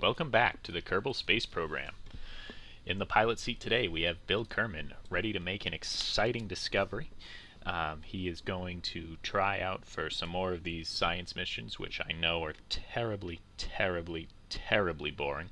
Welcome back to the Kerbal Space Program. In the pilot seat today we have Bill Kerman ready to make an exciting discovery. He is going to try out for some more of these science missions, which I know are terribly boring.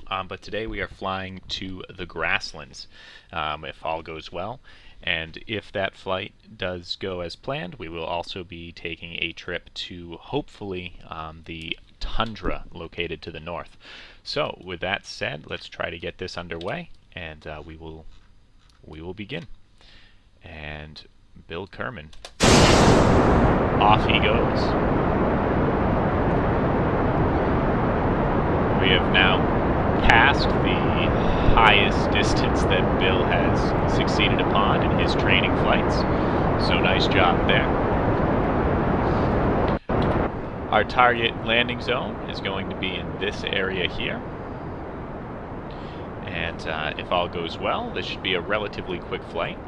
But today we are flying to the Grasslands, if all goes well. And if that flight does go as planned, we will also be taking a trip to, hopefully, the Tundra located to the north. So, with that said, let's try to get this underway, and we will begin. And Bill Kerman, off he goes. We have now passed the highest distance that Bill has succeeded upon in his training flights. So nice job there. Our target landing zone is going to be in this area here. And if all goes well, this should be a relatively quick flight.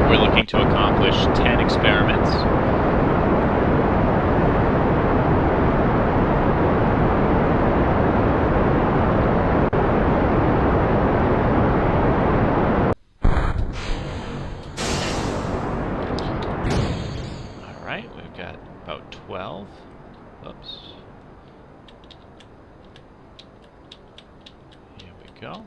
We're looking to accomplish 10 experiments. We've got about 12. Oops. Here we go.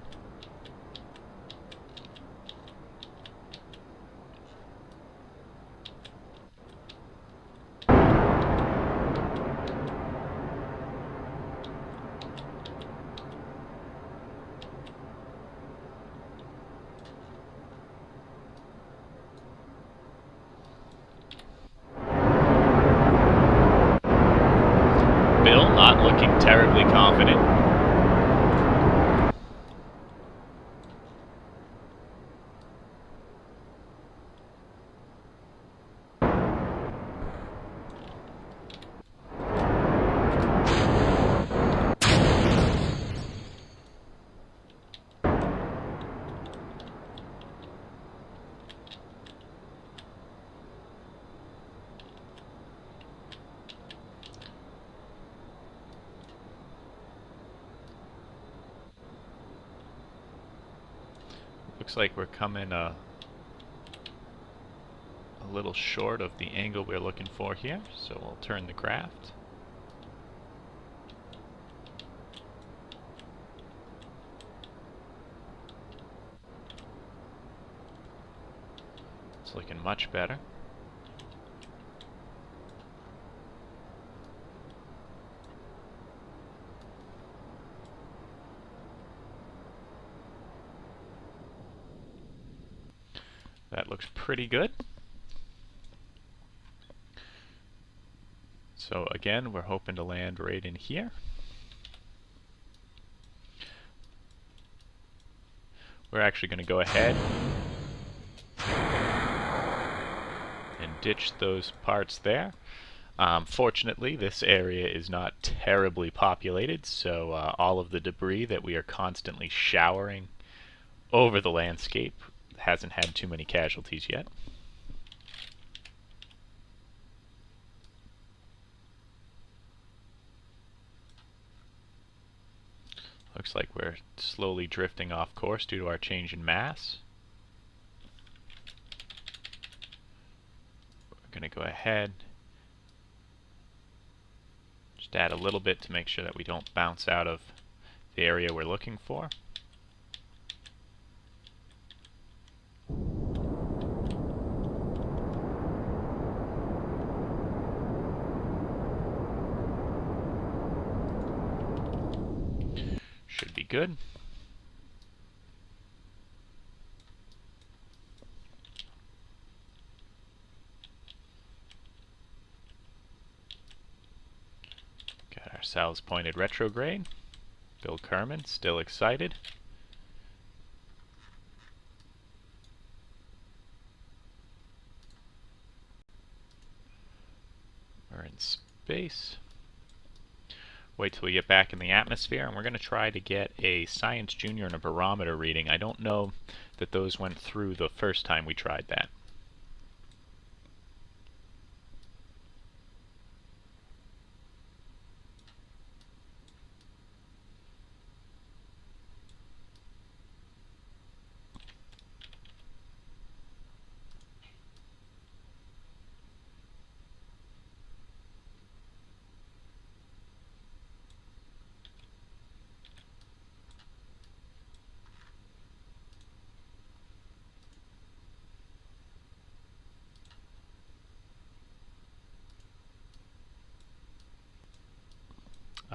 Bill not looking terribly confident. Looks like we're coming a little short of the angle we're looking for here, so we'll turn the craft. It's looking much better. That looks pretty good. So again, we're hoping to land right in here. We're actually going to go ahead and ditch those parts there. Fortunately, this area is not terribly populated, so all of the debris that we are constantly showering over the landscape hasn't had too many casualties yet. Looks like we're slowly drifting off course due to our change in mass. We're going to go ahead, just add a little bit to make sure that we don't bounce out of the area we're looking for. Should be good. Got ourselves pointed retrograde. Bill Kerman still excited. We're in space. Wait till we get back in the atmosphere, and we're going to try to get a Science Junior and a barometer reading. I don't know that those went through the first time we tried that.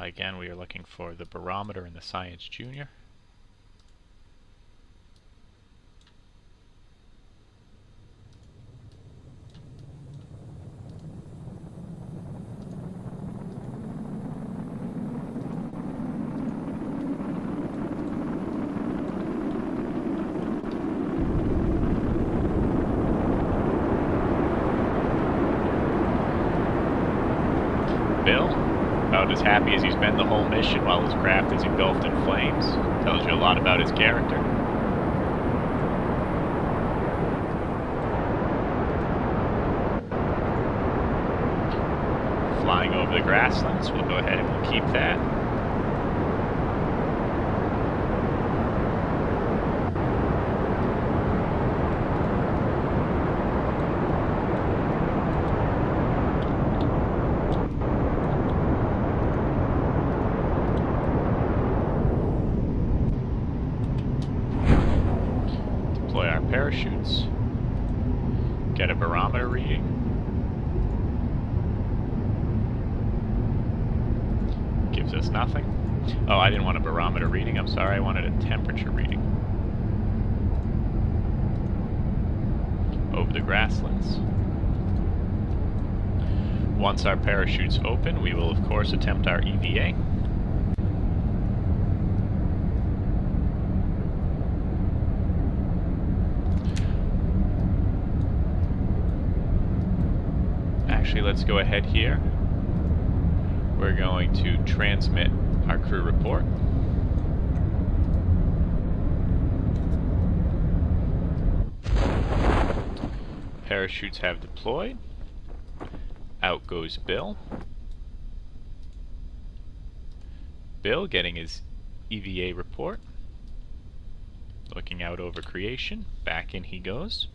Again, we are looking for the barometer in the Science Junior. Bill, about as happy as he's been the whole mission while his craft is engulfed in flames. Tells you a lot about his character. Flying over the grasslands, we'll go ahead and we'll keep that. Parachutes. Get a barometer reading. Gives us nothing. Oh, I didn't want a barometer reading, I'm sorry, I wanted a temperature reading. Over the grasslands. Once our parachutes open, we will of course attempt our EVA. Actually, let's go ahead here. We're going to transmit our crew report. Parachutes have deployed. Out goes Bill. Bill getting his EVA report. Looking out over creation. Back in he goes.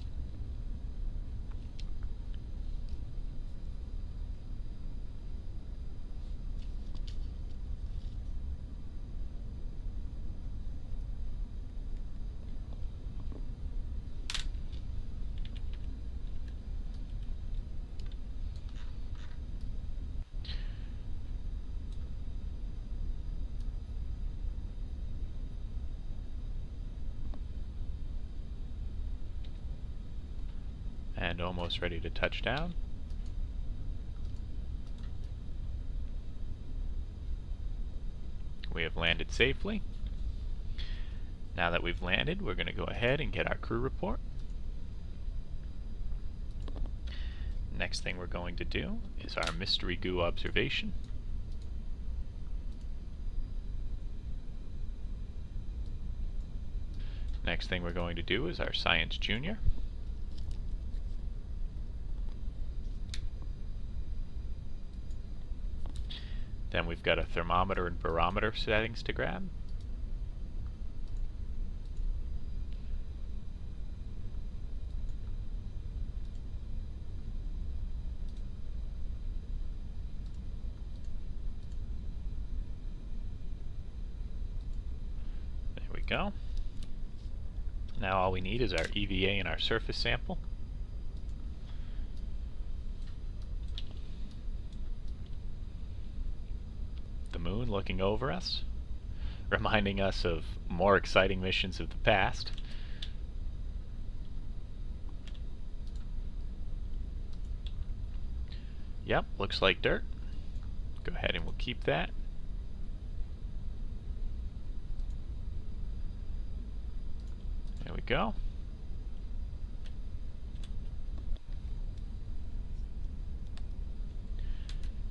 And almost ready to touch down. We have landed safely. Now that we've landed, we're going to go ahead and get our crew report. Next thing we're going to do is our mystery goo observation. Next thing we're going to do is our Science Junior. Then we've got a thermometer and barometer settings to grab. There we go. Now all we need is our EVA and our surface sample. The moon looking over us, reminding us of more exciting missions of the past. Yep, looks like dirt. Go ahead and we'll keep that. There we go.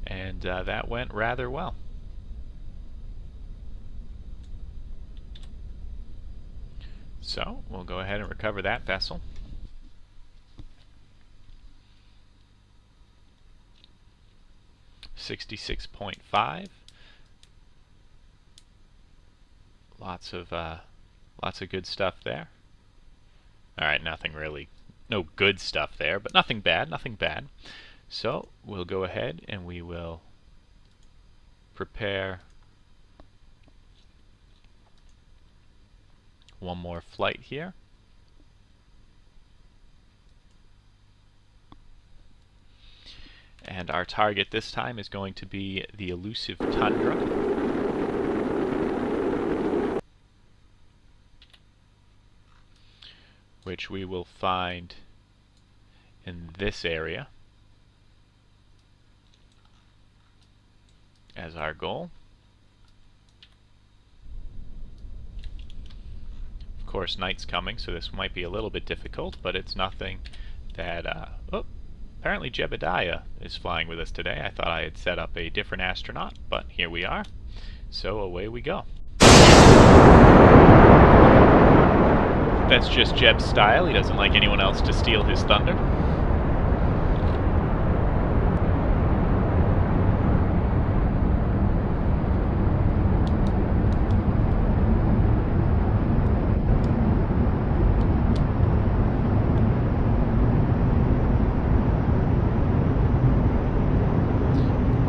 And that went rather well. So we'll go ahead and recover that vessel. $66.5. Lots of good stuff there. All right, nothing really, no good stuff there, but nothing bad, nothing bad. So we'll go ahead and we will prepare one more flight here. And our target this time is going to be the elusive Tundra. Which we will find in this area as our goal. Of course, night's coming, so this might be a little bit difficult, but it's nothing that... oh, apparently Jebediah is flying with us today. I thought I had set up a different astronaut, but here we are. So away we go. That's just Jeb's style. He doesn't like anyone else to steal his thunder.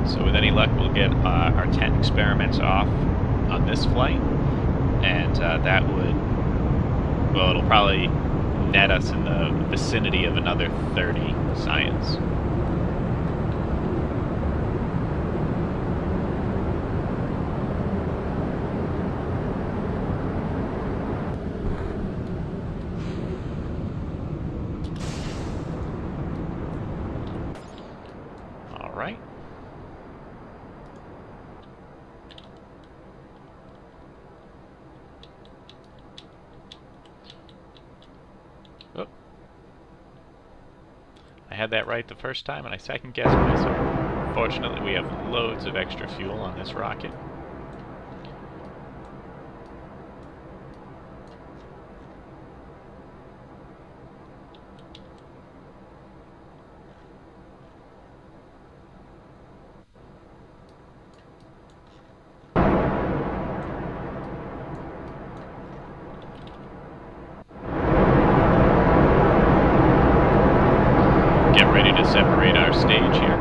So with any luck, we'll get our 10 experiments off on this flight, and that would, well, it'll probably net us in the vicinity of another 30 science. All right. Oh. I had that right the first time, and I second-guessed myself. Fortunately, we have loads of extra fuel on this rocket. Get ready to separate our stage here.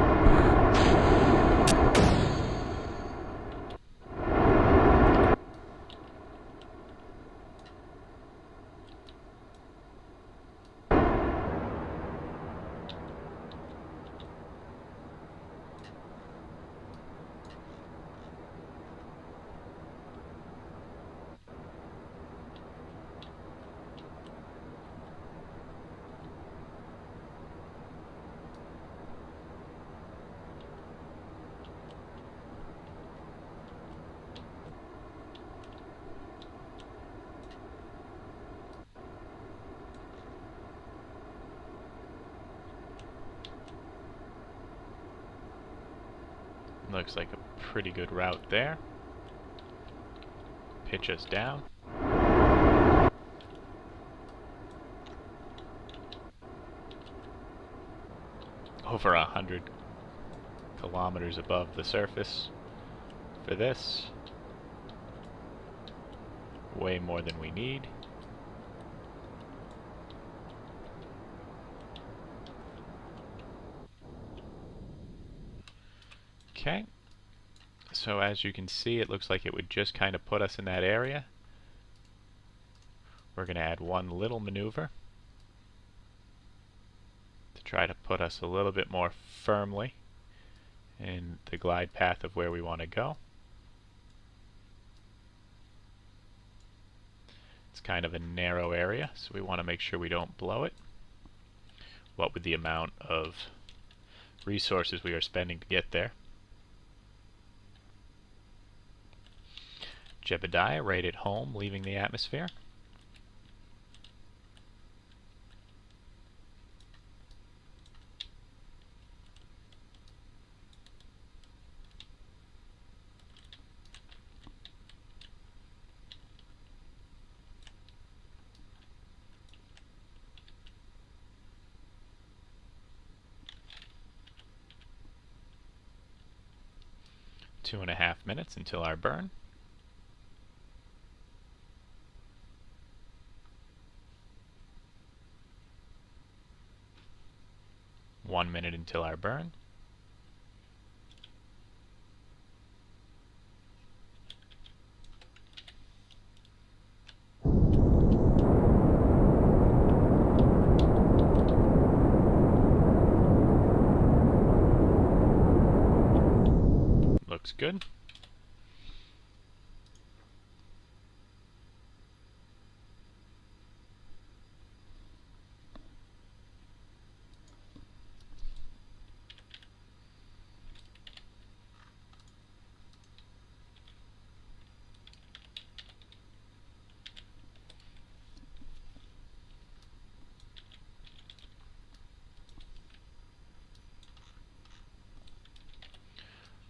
Looks like a pretty good route there. Pitch us down. Over 100 kilometers above the surface for this. Way more than we need. Okay, so as you can see, it looks like it would just kind of put us in that area. We're going to add one little maneuver to try to put us a little bit more firmly in the glide path of where we want to go. It's kind of a narrow area, so we want to make sure we don't blow it. What with the amount of resources we are spending to get there. Jebediah right at home, leaving the atmosphere. Two and a half minutes until our burn. One minute until our burn. looks good.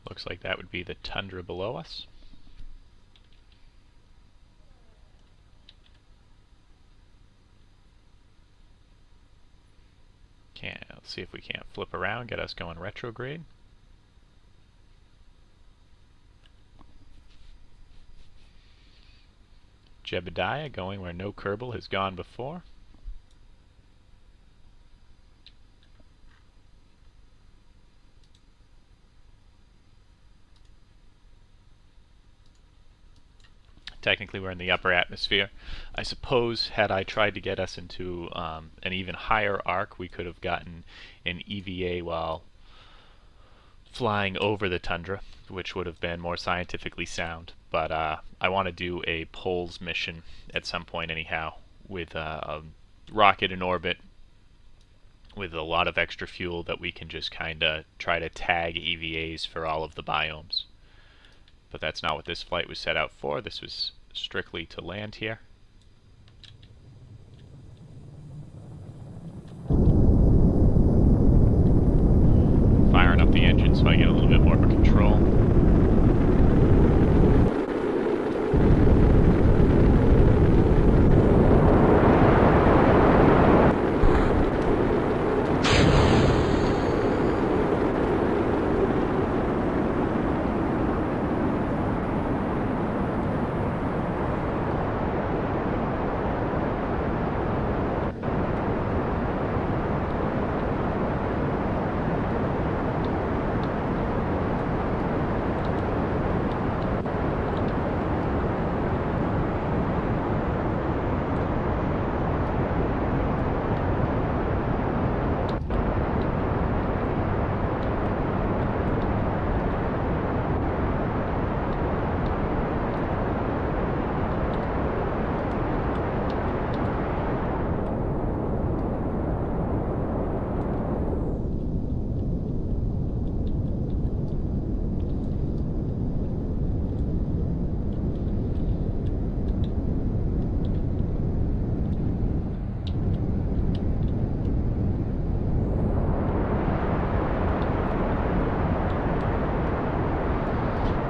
Looks like that would be the tundra below us. Let's see if we can't flip around, get us going retrograde. Jebediah going where no Kerbal has gone before. Technically we're in the upper atmosphere. I suppose had I tried to get us into an even higher arc, we could have gotten an EVA while flying over the tundra, which would have been more scientifically sound. But I want to do a poles mission at some point anyhow, with a rocket in orbit with a lot of extra fuel that we can just kind of try to tag EVAs for all of the biomes. But that's not what this flight was set out for. This was strictly to land here. Firing up the engine so I get a little bit more control.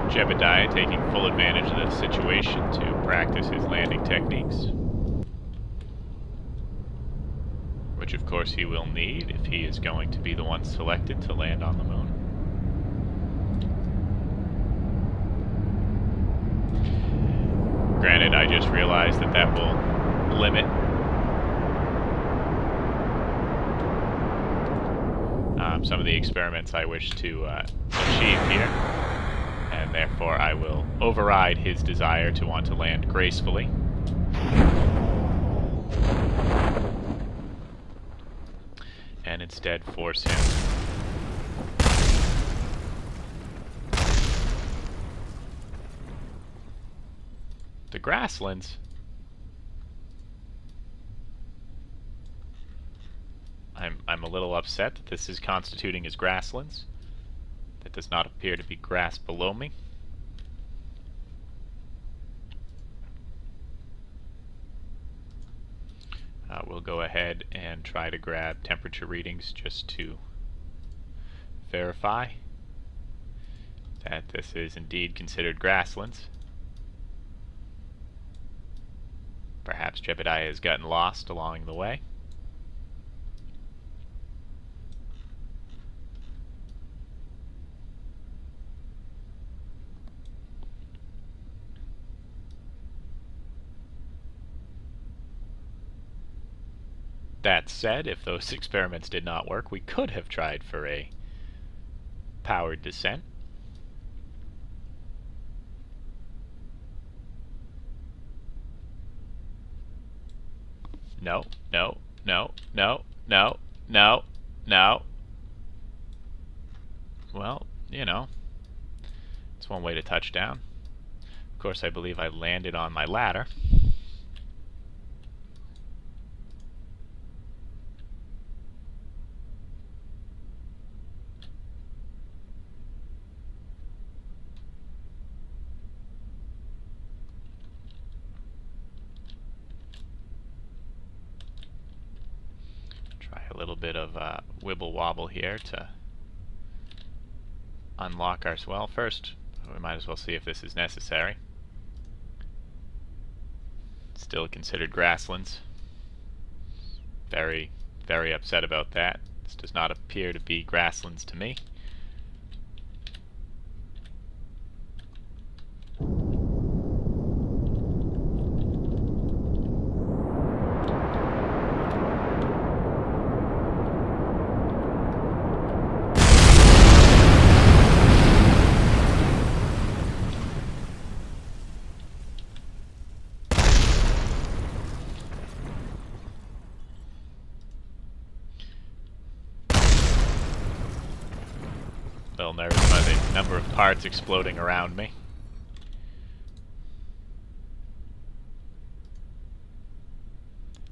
Jebediah taking full advantage of the situation to practice his landing techniques, which of course he will need if he is going to be the one selected to land on the moon. Granted, I just realized that that will limit some of the experiments I wish to achieve here. And therefore I will override his desire to want to land gracefully. And instead force him the Grasslands. I'm a little upset that this is constituting as Grasslands. That does not appear to be grass below me. We'll go ahead and try to grab temperature readings just to verify that this is indeed considered grasslands. Perhaps Jebediah has gotten lost along the way. That said, if those experiments did not work, we could have tried for a powered descent. No, no, no, no, no, no, no. Well, you know, That's one way to touch down. Of course, I believe I landed on my ladder. Try a little bit of wibble wobble here to unlock our swell. First, we might as well see if this is necessary. Still considered grasslands. Very, very upset about that. This does not appear to be grasslands to me. A little nervous by the number of parts exploding around me.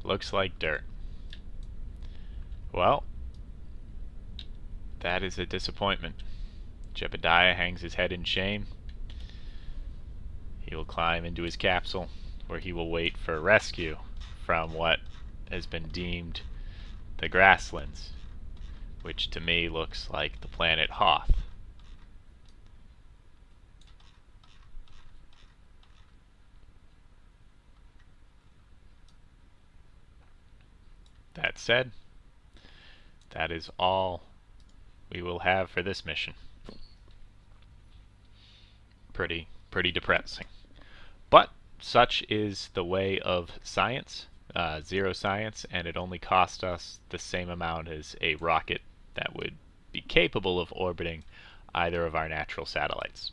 Looks like dirt. Well, that is a disappointment. Jebediah hangs his head in shame. He will climb into his capsule, where he will wait for rescue from what has been deemed the Grasslands, which to me looks like the planet Hoth. That said, that is all we will have for this mission. Pretty depressing. But such is the way of science, zero science, and it only cost us the same amount as a rocket that would be capable of orbiting either of our natural satellites.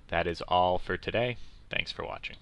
That is all for today. Thanks for watching.